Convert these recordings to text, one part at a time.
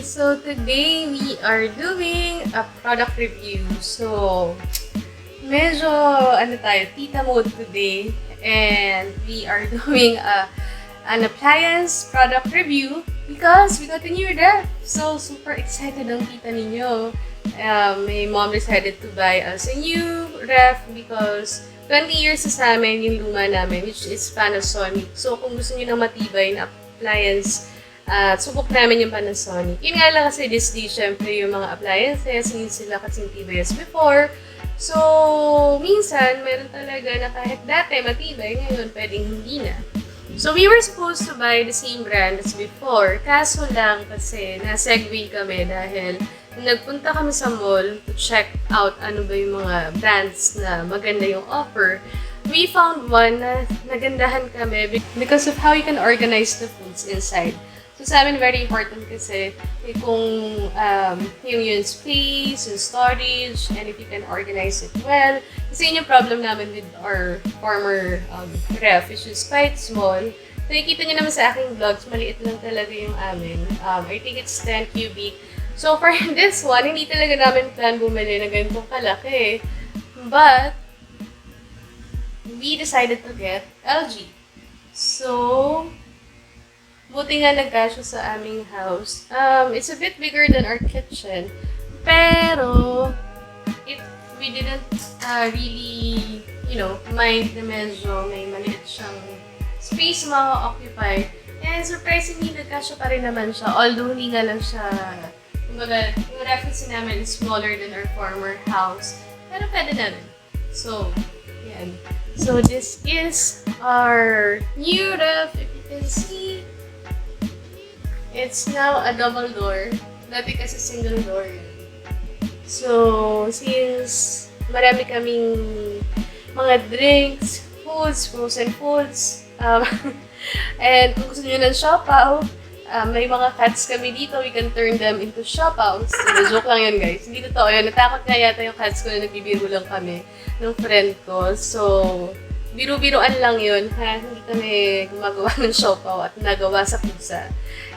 So today we are doing a product review. So medyo tita mode today, and we are doing an appliance product review because we got a new ref. So super excited ang tita ninyo. My mom decided to buy us a new ref because 20 years na sa amin yung luma namin, which is Panasonic. So kung gusto niyo ng matibay na appliance, subok namin yung Panasonic. Yun nga lang kasi this day, syempre, yung mga appliances, hindi sila kasing tibay as before. So, minsan, meron talaga na kahit dati matibay, ngayon pwedeng hindi na. So, we were supposed to buy the same brand as before. Kaso lang kasi, na-segue kami dahil nagpunta kami sa mall to check out ano ba yung mga brands na maganda yung offer. We found one na nagandahan kami because of how you can organize the foods inside. So, sa amin, very important kasi kung yung space, yung storage, and if you can organize it well. Kasi yun yung problem namin with our former ref, which is quite small. So, nakikita nyo naman sa aking vlogs, maliit lang talaga yung amin. I think it's 10 cubic. So, for this one, hindi talaga namin plan bumili na ganitong kalaki. But, we decided to get LG. So, buti nga nagkasya sa aming house. It's a bit bigger than our kitchen. Pero, we didn't really, mind na medyo may maliit siyang space ma-occupy. And surprisingly, nagkasya pa rin naman siya. Although, hindi nga lang siya, kumbaga, yung reference namin is smaller than our former house. Pero pwede na rin. So, yan. So, this is our new ref. If you can see, it's now a double door. Dati kasi single door. So, since marami kaming mga drinks, foods, frozen foods, and kung gusto nyo ng siopaw, may mga cats kami dito, we can turn them into siopaws. So, joke lang yun, guys. Hindi totoo yun. Natakot nga yata yung cats ko na nagbibiro lang kami ng friend ko. So, biro-biroan lang yun, ha? Hindi kami gumagawa ng siopaw at nagawa sa pusa.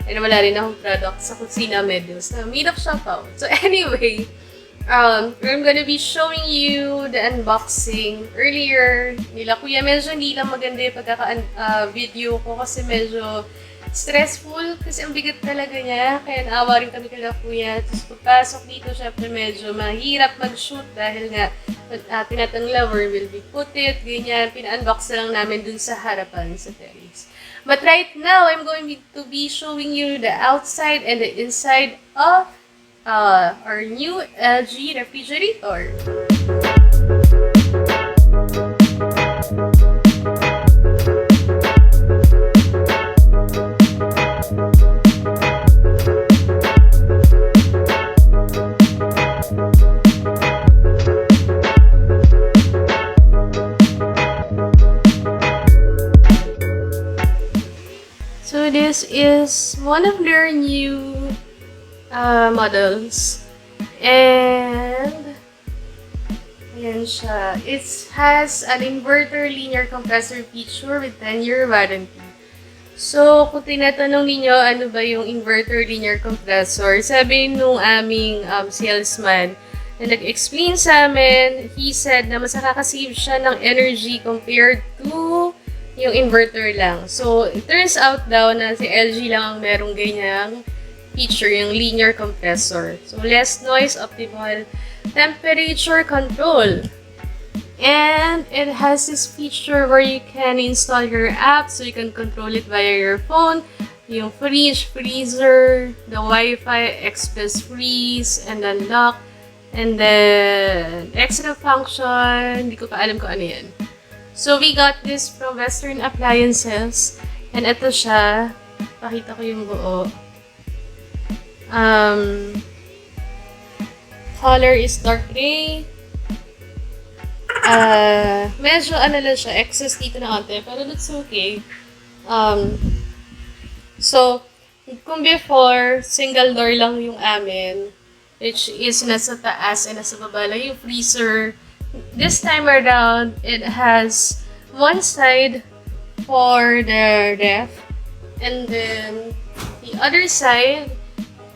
And wala rin akong product sa kusina medios na made of siopaw. So anyway, I'm gonna be showing you the unboxing. Earlier, nila kuya, medyo hindi lang maganda yung pagkaka-video ko kasi medyo stressful kasi ang bigat talaga niya. Kaya naawa rin kami kala kuya. Tapos pagpasok dito, syempre medyo mahirap mag-shoot dahil nga tinatangla where will we put it, ganyan. Pina-unbox na lang namin dun sa harapan sa terrace. But right now, I'm going to be showing you the outside and the inside of our new LG refrigerator. So this is one of their new models, and ayan siya. It has an inverter linear compressor feature with 10-year warranty. So kung tinatanong niyo ano ba yung inverter linear compressor, sabi nung aming salesman na nag-explain sa amin, he said na mas nakaka-save siya ng energy compared to yung inverter lang. So, it turns out daw na si LG lang ang merong ganyang feature, yung linear compressor. So, less noise, optimal temperature control. And it has this feature where you can install your app so you can control it via your phone. Yung fridge, freezer, the Wi-Fi, express freeze, and unlock. And then, extra function, hindi ko pa alam kung ano yan. So, we got this from Western Appliances. And ito siya. Pakita ko yung buo. Color is dark gray. Medyo ano lang siya, excess dito na konti, pero that's okay. So, kung before, single door lang yung amin, which is nasa taas and nasa baba lang yung freezer. This time around, it has one side for the ref, and then the other side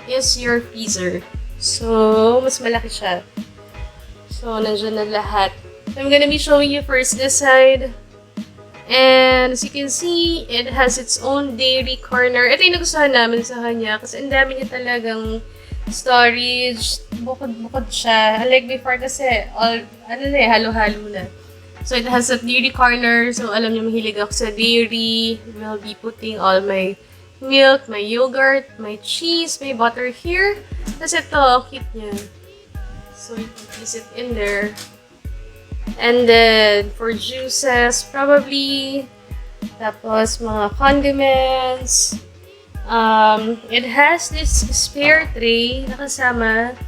is your freezer. So, mas malaki siya. So, nandiyan na lahat. I'm gonna be showing you first this side. And as you can see, it has its own dairy corner. Ito yung nagustuhan namin sa kanya kasi ang dami niya talagang storage. Bukod siya. Unlike before kasi, halo-halo na. So, it has a dairy corner. So, alam niyo, mahilig ako sa dairy. We'll be putting all my milk, my yogurt, my cheese, my butter here. Tapos ito, ang cute niya. So, you can place it in there. And then, for juices, probably, tapos mga condiments. It has this spare tray na kasama.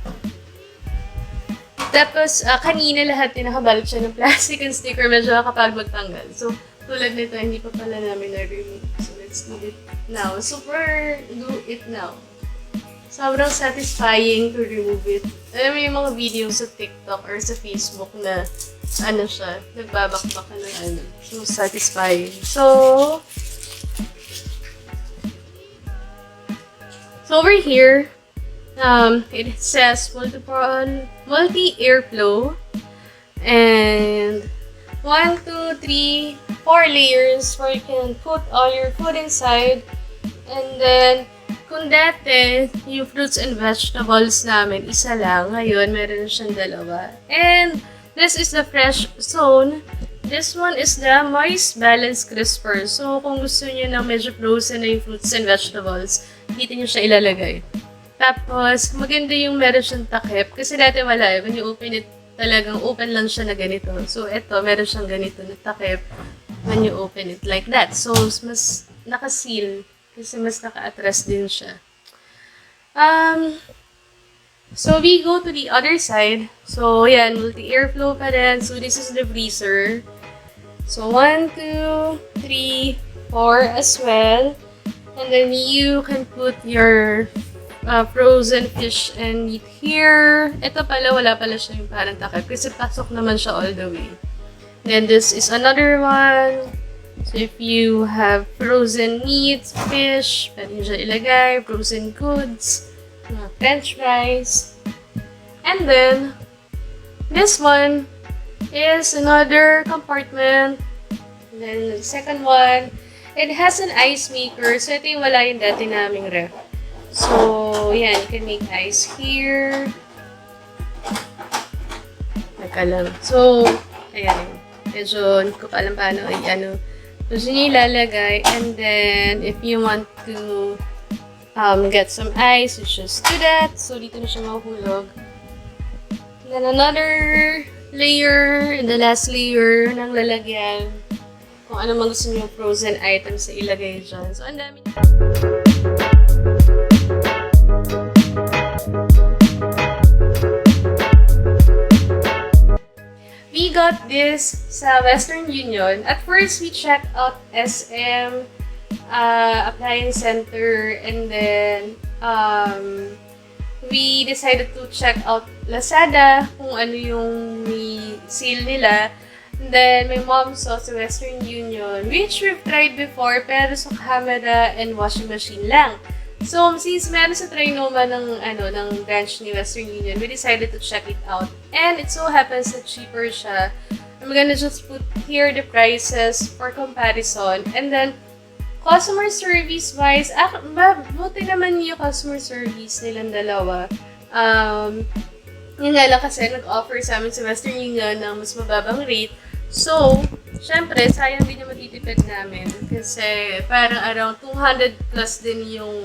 Tapos, kanina lahat din nakabalot siya ng plastic and sticker. Medyo kapag magtanggal. So, tulad nito, hindi pa pala namin na-remove. So, let's do it now. Super do it now. Sobrang satisfying to remove it. Alam mo yung mga videos sa TikTok or sa Facebook na ano siya, nagbabakbak ka ng ano. So, satisfying. So over here, it says multi-airflow and 1, 2, 3, 4 layers where you can put all your food inside. And then, kung dati, yung fruits and vegetables namin, isa lang. Ngayon, meron siyang dalawa. And this is the fresh zone. This one is the moist balanced crisper. So, kung gusto niyo na medyo frozen na yung fruits and vegetables, dito niyo siya ilalagay. Tapos, maganda yung meron siyang takip. Kasi dati wala. When you open it, talagang open lang siya na ganito. So, ito, meron siyang ganito na takip when you open it like that. So, mas nakaseal. Kasi mas naka-atras din siya. So, we go to the other side. So, yan, multi-airflow pa rin. So, this is the freezer. So, 1, 2, 3, 4 as well. And then, you can put your frozen fish and meat here. Ito pala, wala pala siya yung parang takip. Kasi pasok naman siya all the way. Then, this is another one. So, if you have frozen meat, fish, pwede nyo siya ilagay, frozen goods, french fries. And then, this one is another compartment. And then, the second one, it has an ice maker. So, ito yung wala yung dati naming ref. So, yan, you can make ice here. Teka lang. So, ayan. Medyo, hindi ko pa alam paano, gusto niyo ilalagay, and then if you want to get some ice, you just do that. So, dito na siya mahuhulog. And then another layer, and the last layer ng lalagyan. Kung ano man gusto niyo frozen items na ilagay dyan. So, ang dami. We got this sa Western Union. At first, we checked out SM, Appliance Center, and then we decided to check out Lazada, kung ano yung may sale nila. And then, my mom saw sa Western Union, which we've tried before, pero sa camera and washing machine lang. So, since meron sa Trinoma ng branch ni Western Union, we decided to check it out. And it so happens that cheaper siya. I'm gonna just put here the prices for comparison. And then, customer service-wise, buti naman yung customer service nilang dalawa. Yun nga lang kasi nag-offer sa amin sa Western Union ng mas mababang rate. So, syempre, sayang din yung matitipid namin. Kasi parang around 200 plus din yung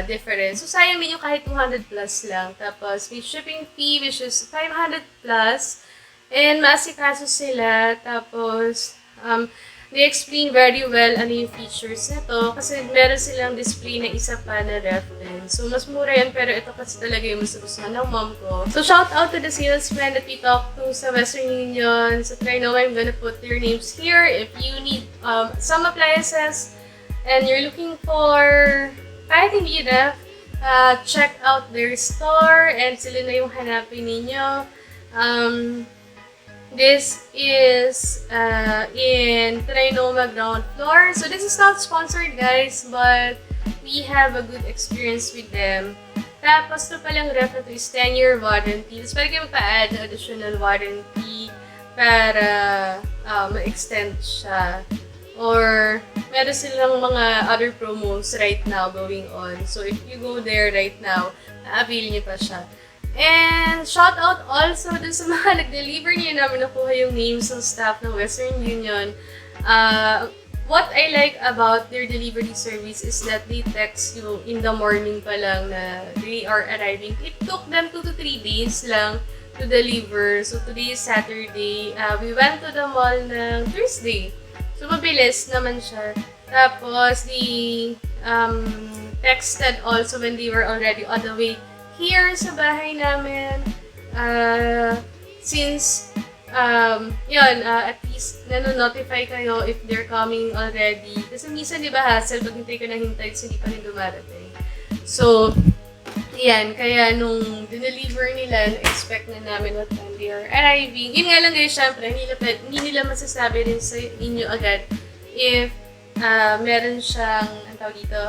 difference. So, sayang din yung kahit 200 plus lang. Tapos, may shipping fee, which is 500 plus. And, maasikaso sila. Tapos, they explain very well ano yung features nito. Kasi, meron silang display na isa pa na ref din. So, mas mura yan. Pero, ito kasi talaga yung mas gusto ng mom ko. So, shout out to the salesman that we talked to sa Western Union. So, try now, I'm gonna put their names here. If you need some appliances and you're looking for kahit hindi ref, check out their store and sila na yung hanapin ninyo. This is in Trinoma ground floor. So this is not sponsored, guys, but we have a good experience with them. Tapos ito palang ref na ito is 10-year warranty. Tapos pwede kayo magpa-add na additional warranty para ma-extend siya. Or meron silang mga other promos right now going on. So, if you go there right now, na-avail niyo pa siya. And, shout out also dun sa mga nag-deliver niyo namin nakuha yung names ng staff ng Western Union. What I like about their delivery service is that they text you in the morning pa lang na they are arriving. It took them 2 to 3 days lang to deliver. So, today is Saturday. We went to the mall ng Thursday. So, mabilis naman siya. Tapos, they texted also when they were already on the way here sa bahay namin. Since, at least, nanonotify kayo if they're coming already. Kasi minsan, di ba, hassle, pag hintay ko na hintay, hindi pa rin dumarating. So, yan, kaya nung dineliver nila, na-expect na namin what time they are arriving. Yun nga lang guys, syempre, hindi nila masasabi rin sa inyo agad if meron siyang, ang tawag dito,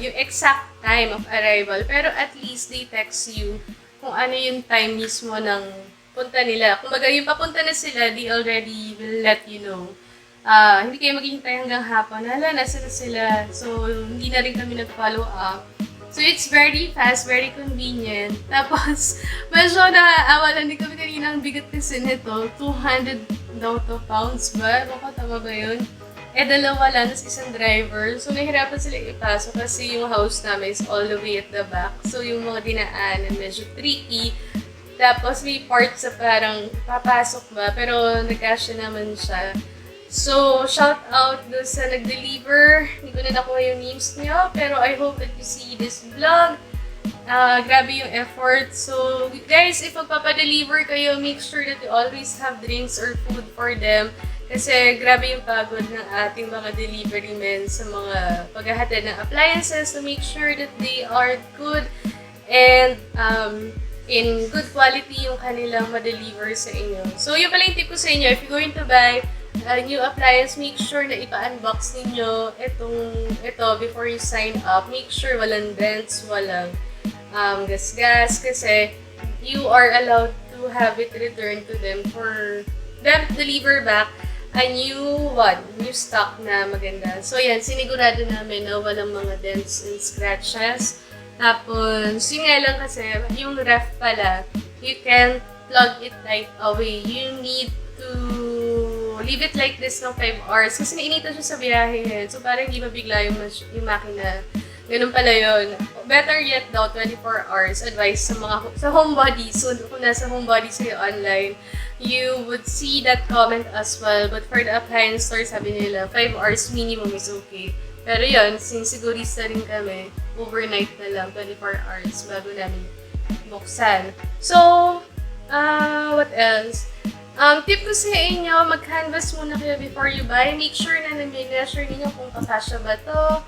yung exact time of arrival. Pero at least they text you kung ano yung time mismo ng punta nila. Kung baga yung papunta na sila, they already will let you know. Hindi kayo maghihintay hanggang hapon. Hala, nasa na sila. So, hindi na rin kami nag-follow up. So, it's very fast, very convenient. Tapos, medyo naaawa lang din kami kanina ang bigat kasi nito. 200 daw to pounds ba? Baka tama ba yun? Dalawa lang, tas isang driver. So, nahirapan sila ipasok kasi yung house namin is all the way at the back. So, yung mga dinaanan medyo tricky. Tapos, may parts sa parang papasok ba? Pero, nagkasya naman siya. So, shout out doon sa nag-deliver. Hindi ko na nakuha yung names niyo, pero I hope that you see this vlog. Grabe yung effort. So, guys, if magpapadeliver kayo, make sure that you always have drinks or food for them. Kasi grabe yung pagod ng ating mga delivery men sa mga paghahatid ng appliances. So, make sure that they are good and in good quality yung kanilang ma-deliver sa inyo. So, yun pala yung tip ko sa inyo. If you're going to buy new appliance, make sure na ipa-unbox ninyo ito before you sign up. Make sure walang dents, walang gas-gas kasi you are allowed to have it returned to them for them to deliver back a new stock na maganda. So yan, sinigurado namin na walang mga dents and scratches. Tapos, yun nga lang kasi, yung ref pala, you can plug it right away. You need to leave it like this ng 5 hours kasi nainitan siya sa biyahe. So, parang hindi mabigla yung makina. Ganun pala yun. Better yet daw, 24 hours advice sa homebody. So, kung nasa homebody kayo online, you would see that comment as well. But for the appliance store, sabi nila, 5 hours minimum is okay. Pero yun, since sigurista rin kami, overnight na lang, 24 hours bago namin buksan. So, what else? Tip ko sa inyo, mag-canvas muna kayo before you buy. Make sure na na-measure ninyo kung kakasya ba to.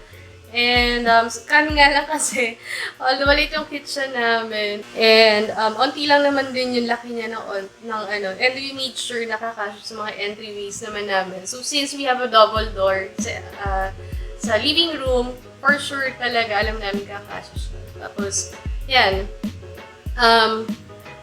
And, kami nga lang kasi, although maliit yung kitchen namin. And, onti lang naman din yung laki niya and we made sure nakakasya sa mga entryways naman namin. So, since we have a double door sa living room, for sure talaga, alam namin kakasya siya. Tapos, yan.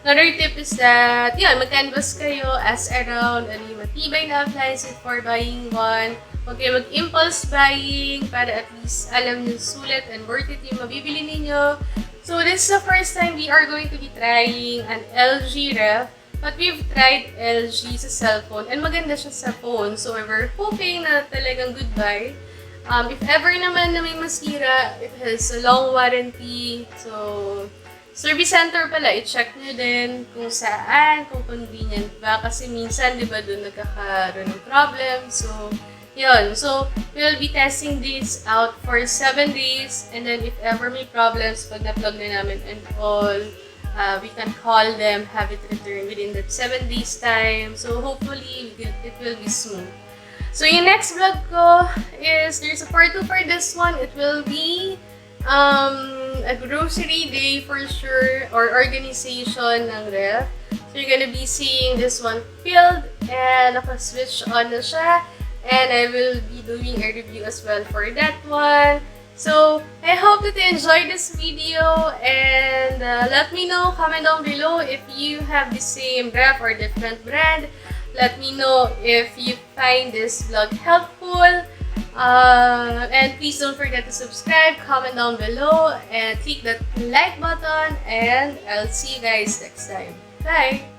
Another tip is that, mag-canvas kayo, ask around, ano yung matibay na appliances for buying one. Huwag kayo mag-impulse buying para at least alam nyo sulit and worth it yung mabibili ninyo. So, this is the first time we are going to be trying an LG ref. But we've tried LG sa cellphone and maganda siya sa phone. So, we're hoping na talagang good buy. If ever naman na may masira, it has a long warranty. So, service center pala, i-check nyo din kung saan, kung convenient ba. Kasi minsan, di ba, doon nagkakaroon ng problem. So, yun. So, we'll be testing this out for 7 days. And then, if ever may problems, pag na-plug na namin and all, we can call them, have it returned within that 7 days time. So, hopefully, it will be smooth. So, yung next vlog ko is, there's a part 2 for this one. It will be a grocery day for sure, or organization ng ref. So, you're gonna be seeing this one filled, and naka-switch on na siya. And I will be doing a review as well for that one. So, I hope that you enjoyed this video, and let me know, comment down below if you have the same ref or different brand. Let me know if you find this vlog helpful. And please don't forget to subscribe, comment down below, and click that like button. And I'll see you guys next time. Bye!